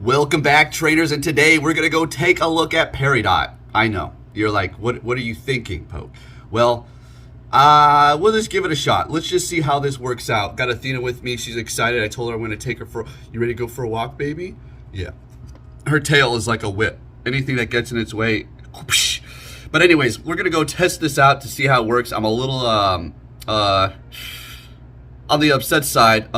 Welcome back, trainers, and today we're going to go take a look at Peridot. I know, you're like, what are you thinking, Poke? Well, we'll just give it a shot. Let's just see how this works out. Got Athena with me. She's excited. I told her I'm going to take her for... You ready to go for a walk, baby? Yeah. Her tail is like a whip. Anything that gets in its way... Whoosh. But anyways, we're going to go test this out to see how it works. I'm a little, on the obsessed side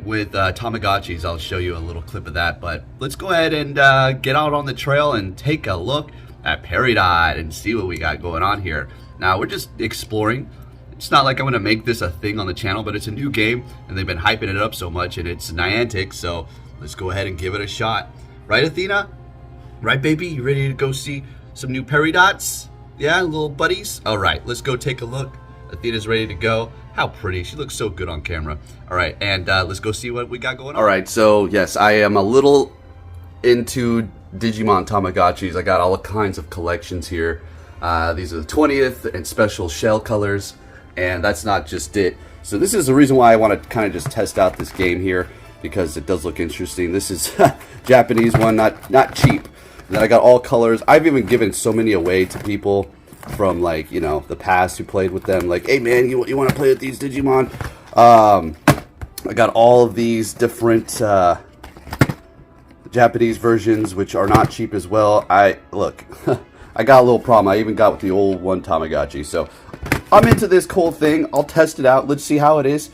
with Tamagotchis. I'll show you a little clip of that. But let's go ahead and get out on the trail and take a look at Peridot and see what we got going on here. Now, we're just exploring. It's not like I'm going to make this a thing on the channel, but it's a new game, and they've been hyping it up so much, and it's Niantic, so let's go ahead and give it a shot. Right, Athena? Right, baby? You ready to go see some new Peridots? Yeah, little buddies? All right, let's go take a look. Athena's ready to go. How pretty. She looks so good on camera. All right, and let's go see what we got going on. All right, so yes, I am a little into Digimon Tamagotchis. I got all kinds of collections here. These are the 20th and special shell colors, and that's not just it. So this is the reason why I want to kind of just test out this game here, because it does look interesting. This is Japanese one, not cheap. And then I got all colors. I've even given so many away to people from, like, you know, the past who played with them. Like, hey man, you want to play with these Digimon? I got all of these different Japanese versions, which are not cheap as well. Look, I got a little problem. I even got with the old one Tamagotchi. So I'm into this cool thing. I'll test it out. Let's see how it is.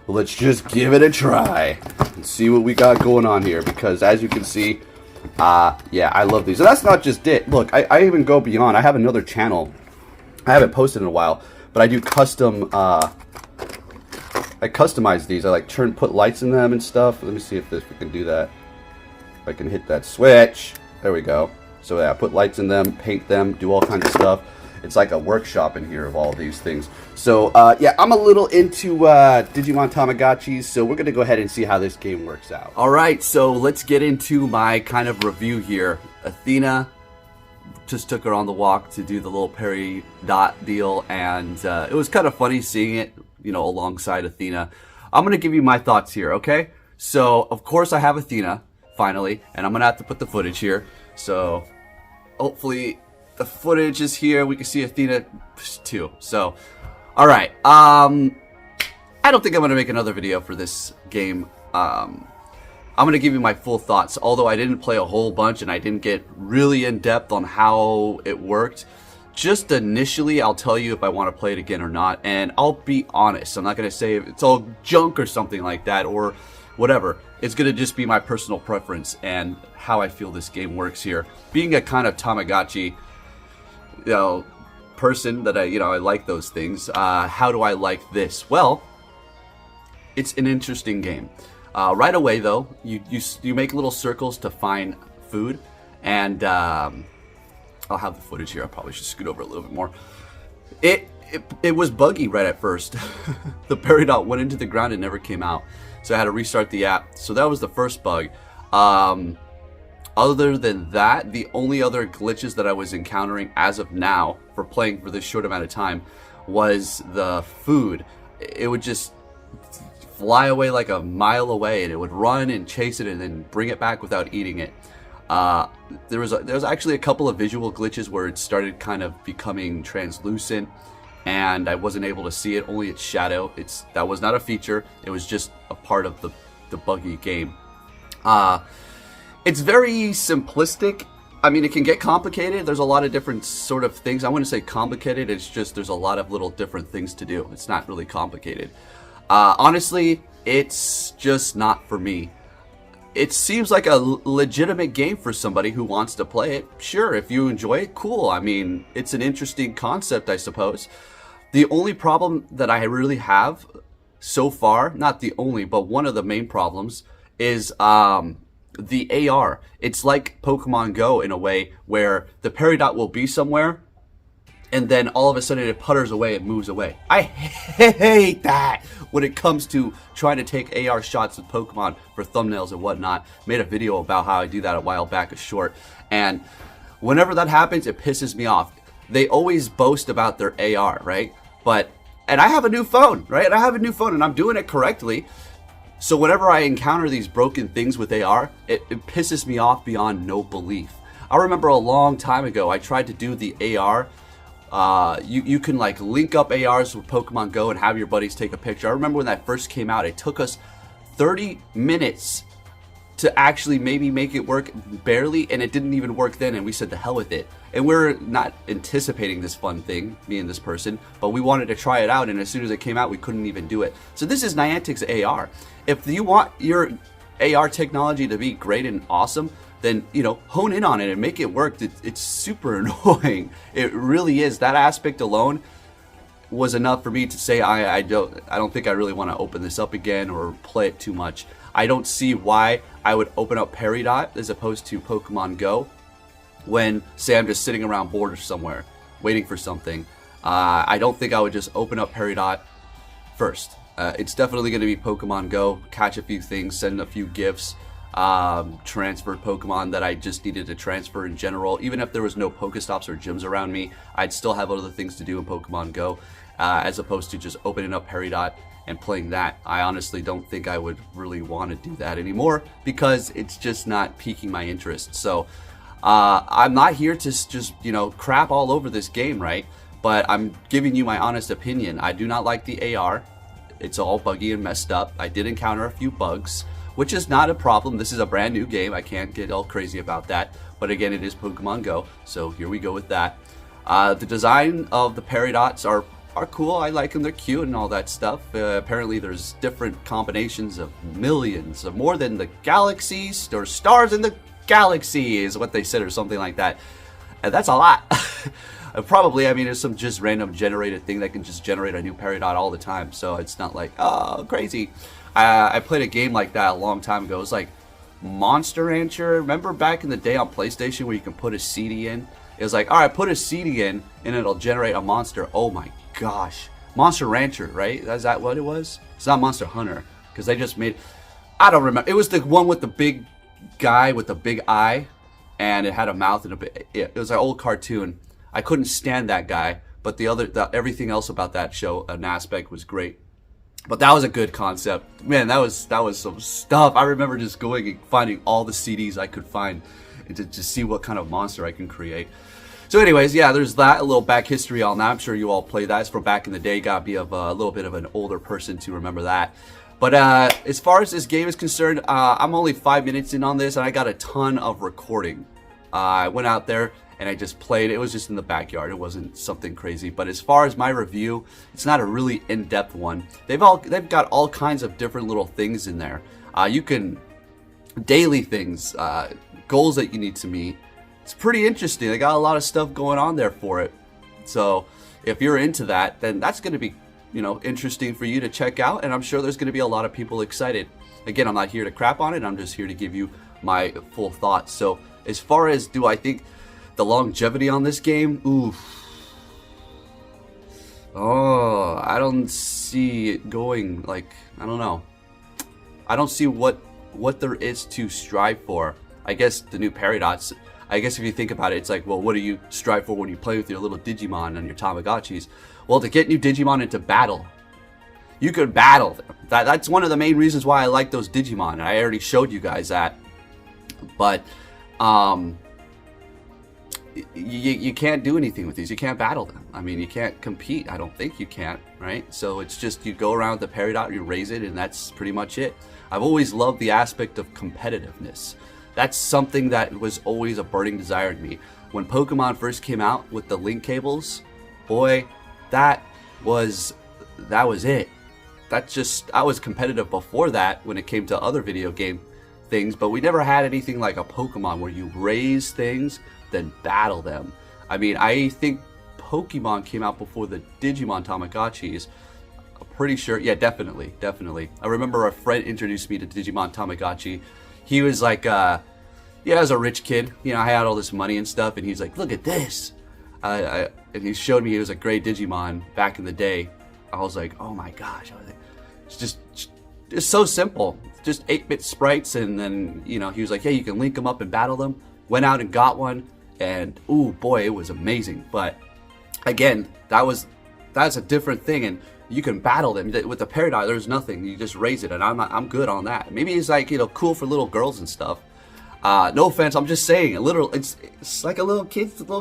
Let's just give it a try and see what we got going on here. Because as you can see, yeah, I love these. And that's not just it. Look, I even go beyond. I have another channel. I haven't posted in a while, but I do custom, I customize these. I like put lights in them and stuff. Let me see if we can do that. If I can hit that switch. There we go. So yeah, put lights in them, paint them, do all kinds of stuff. It's like a workshop in here of all these things. So yeah, I'm a little into Digimon Tamagotchis, so we're going to go ahead and see how this game works out. All right, so let's get into my kind of review here. Athena just took her on the walk to do the little Peridot deal, and it was kind of funny seeing it, you know, alongside Athena. I'm going to give you my thoughts here, okay? So, of course, I have Athena, finally, and I'm going to have to put the footage here. So, hopefully the footage is here. We can see Athena too. So, all right. I don't think I'm going to make another video for this game. I'm going to give you my full thoughts. Although I didn't play a whole bunch and I didn't get really in depth on how it worked. Just initially, I'll tell you if I want to play it again or not. And I'll be honest. I'm not going to say it's all junk or something like that or whatever. It's going to just be my personal preference and how I feel this game works here. Being a kind of Tamagotchi, you know, person that I like those things. How do I like this? Well, it's an interesting game. Right away though, you make little circles to find food, and I'll have the footage here. I probably should scoot over a little bit more. It was buggy right at first. The Peridot went into the ground and never came out, so I had to restart the app. So that was the first bug. Other than that, the only other glitches that I was encountering as of now for playing for this short amount of time was the food. It would just fly away like a mile away, and it would run and chase it and then bring it back without eating it. There was actually a couple of visual glitches where it started kind of becoming translucent, and I wasn't able to see it, only its shadow. That was not a feature. It was just a part of the buggy game. It's very simplistic. I mean, it can get complicated. There's a lot of different sort of things. I wouldn't say complicated. It's just there's a lot of little different things to do. It's not really complicated. Honestly, it's just not for me. It seems like a legitimate game for somebody who wants to play it. Sure, if you enjoy it, cool. I mean, it's an interesting concept, I suppose. The only problem that I really have so far, not the only, but one of the main problems is the AR. It's like Pokemon Go in a way where the Peridot will be somewhere and then all of a sudden it putters away and moves away. I hate that when it comes to trying to take AR shots with Pokemon for thumbnails and whatnot. Made a video about how I do that a while back, a short, and whenever that happens, it pisses me off. They always boast about their AR, right? And I have a new phone, right? And I have a new phone and I'm doing it correctly. So whenever I encounter these broken things with AR, it pisses me off beyond no belief. I remember a long time ago, I tried to do the AR. You can like link up ARs with Pokemon Go and have your buddies take a picture. I remember when that first came out, it took us 30 minutes to actually maybe make it work, barely, and it didn't even work then, and we said the hell with it. And we're not anticipating this fun thing, me and this person, but we wanted to try it out, and as soon as it came out, we couldn't even do it. So this is Niantic's AR. If you want your AR technology to be great and awesome, then, you know, hone in on it and make it work. It's super annoying. It really is. That aspect alone was enough for me to say I don't think I really want to open this up again or play it too much. I don't see why I would open up Peridot as opposed to Pokemon Go when, say, I'm just sitting around bored or somewhere waiting for something. I don't think I would just open up Peridot first. It's definitely going to be Pokemon Go, catch a few things, send a few gifts, transfer Pokemon that I just needed to transfer in general. Even if there was no Pokestops or gyms around me, I'd still have other things to do in Pokemon Go, as opposed to just opening up Peridot and playing that. I honestly don't think I would really want to do that anymore because it's just not piquing my interest. So I'm not here to just, you know, crap all over this game, right? But I'm giving you my honest opinion. I do not like the AR. It's all buggy and messed up. I did encounter a few bugs, which is not a problem. This is a brand new game. I can't get all crazy about that. But again, it is Pokemon Go, so here we go with that. The design of the Peridots are cool. I like them. They're cute and all that stuff. Apparently there's different combinations of millions, of more than the galaxies or stars in the galaxy is what they said, or something like that. And that's a lot. Probably, I mean, there's some just random generated thing that can just generate a new Peridot all the time. So it's not like, oh, crazy. I played a game like that a long time ago. It was like Monster Rancher. Remember back in the day on PlayStation where you can put a CD in? It was like, all right, put a CD in and it'll generate a monster. Oh my gosh. Monster Rancher, right? Is that what it was? It's not Monster Hunter, because they just made, I don't remember. It was the one with the big guy with the big eye, and it had a mouth and it was an old cartoon. I couldn't stand that guy, but everything else about that show, an aspect, was great. But that was a good concept. Man, that was some stuff. I remember just going and finding all the CDs I could find to see what kind of monster I can create. So anyways, yeah, there's that. A little back history on that. I'm sure you all played that. It's from back in the day. Gotta be of a little bit of an older person to remember that. But as far as this game is concerned, I'm only 5 minutes in on this, and I got a ton of recording. I went out there and I just played. It was just in the backyard. It wasn't something crazy. But as far as my review, it's not a really in-depth one. They've got all kinds of different little things in there. You can daily things, goals that you need to meet. It's pretty interesting. They got a lot of stuff going on there for it. So if you're into that, then that's going to be, you know, interesting for you to check out. And I'm sure there's going to be a lot of people excited. Again, I'm not here to crap on it. I'm just here to give you my full thoughts. So as far as do I think the longevity on this game, oof. Oh, I don't see it going, like, I don't know. I don't see what there is to strive for. I guess the new Peridots, I guess if you think about it, it's like, well, what do you strive for when you play with your little Digimon and your Tamagotchis? Well, to get new Digimon into battle. You could battle them. That's one of the main reasons why I like those Digimon. I already showed you guys that. But, you can't do anything with these. You can't battle them. I mean, you can't compete. I don't think you can, right? So it's just you go around the Peridot, you raise it, and that's pretty much it. I've always loved the aspect of competitiveness. That's something that was always a burning desire in me. When Pokemon first came out with the link cables, boy, that was it. I was competitive before that when it came to other video game things, but we never had anything like a Pokemon where you raise things, then battle them. I mean, I think Pokemon came out before the Digimon Tamagotchis. I'm pretty sure, yeah, definitely. I remember a friend introduced me to Digimon Tamagotchi. He was like, yeah, I was a rich kid. You know, I had all this money and stuff, and he's like, look at this. And he showed me it was a gray Digimon back in the day. I was like, oh my gosh. It's just so simple. Just 8-bit sprites, and then, you know, he was like, yeah, you can link them up and battle them. Went out and got one, and ooh, boy, it was amazing. But again, that's a different thing. And you can battle them. With the Peridot, there's nothing. You just raise it, and I'm good on that. Maybe it's like, you know, cool for little girls and stuff. No offense, I'm just saying, it's like a little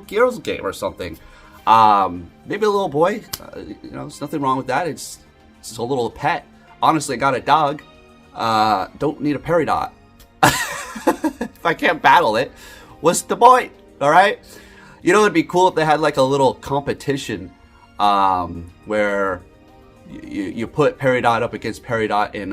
girl's game or something. Maybe a little boy, you know, there's nothing wrong with that. It's a little pet. Honestly, I got a dog. Don't need a Peridot. If I can't battle it, what's the point? All right. You know, it'd be cool if they had like a little competition, where you put Peridot up against Peridot in,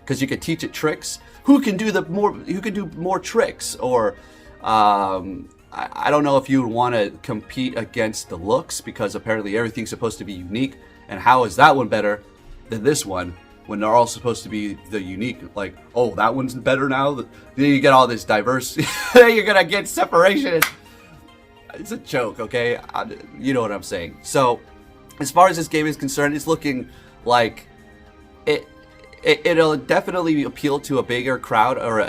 because you could teach it tricks. Who can do more tricks? Or I don't know if you would want to compete against the looks, because apparently everything's supposed to be unique. And how is that one better than this one when they're all supposed to be the unique? Like, oh, that one's better now. Then you get all this diverse. You're gonna get separation. It's a joke, okay? You know what I'm saying. So, as far as this game is concerned, it's looking like it'll definitely appeal to a bigger crowd, or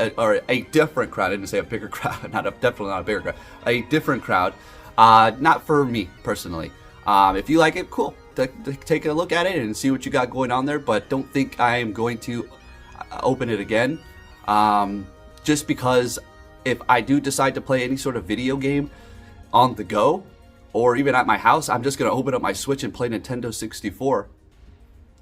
a different crowd. I didn't say a bigger crowd, definitely not a bigger crowd. A different crowd. Not for me personally. If you like it, cool. Take a look at it and see what you got going on there. But don't think I am going to open it again. Just because if I do decide to play any sort of video game on the go, or even at my house, I'm just going to open up my Switch and play Nintendo 64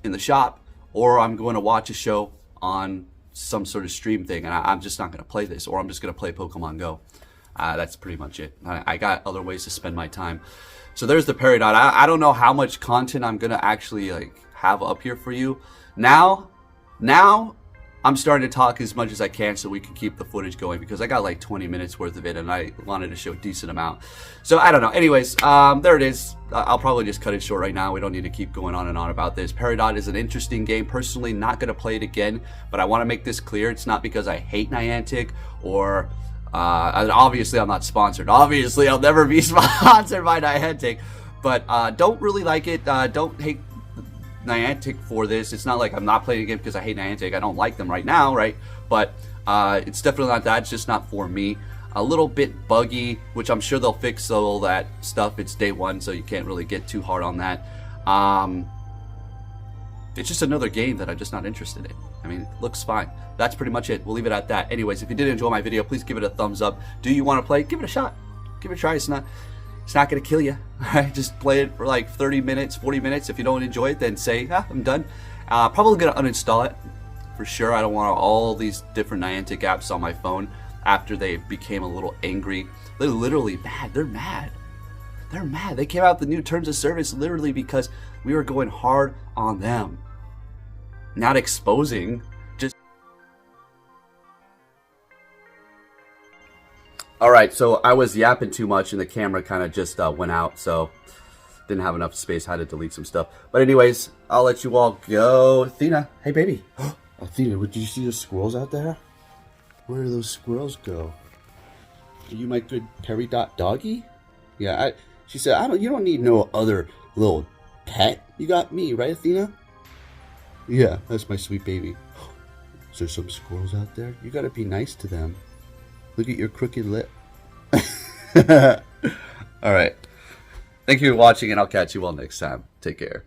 in the shop. Or I'm going to watch a show on some sort of stream thing, and I'm just not going to play this. Or I'm just going to play Pokemon Go. That's pretty much it. I got other ways to spend my time. So there's the Peridot. I don't know how much content I'm going to actually like have up here for you. Now I'm starting to talk as much as I can so we can keep the footage going, because I got like 20 minutes worth of it, and I wanted to show a decent amount. So I don't know. Anyways, there it is. I'll probably just cut it short right now. We don't need to keep going on and on about this. Peridot is an interesting game. Personally, not going to play it again, but I want to make this clear. It's not because I hate Niantic, or obviously I'm not sponsored. Obviously I'll never be sponsored by Niantic, but don't really like it. Don't hate Niantic for this. It's not like I'm not playing a game because I hate Niantic. I don't like them right now, right? But it's definitely not that. It's just not for me. A little bit buggy, which I'm sure they'll fix all that stuff. It's day one, so you can't really get too hard on that. It's just another game that I'm just not interested in. I mean, it looks fine. That's pretty much it. We'll leave it at that. Anyways, if you did enjoy my video, please give it a thumbs up. Do you want to play? Give it a shot. Give it a try. It's not going to kill you. Alright, just play it for like 30 minutes, 40 minutes. If you don't enjoy it, then say, I'm done. Probably going to uninstall it for sure. I don't want all these different Niantic apps on my phone after they became a little angry. They're literally mad. They're mad. They're mad. They came out with the new terms of service literally because we were going hard on them. Not exposing, just... Alright, so I was yapping too much and the camera kind of just went out, so didn't have enough space, had to delete some stuff. But anyways, I'll let you all go. Athena, hey baby. Athena, did you see the squirrels out there? Where do those squirrels go? Are you my good Peridot doggy? Yeah, she said, you don't need no other little pet. You got me, right, Athena? Yeah, that's my sweet baby. Is there some squirrels out there? You gotta be nice to them. Look at your crooked lip. Alright. Thank you for watching, and I'll catch you all next time. Take care.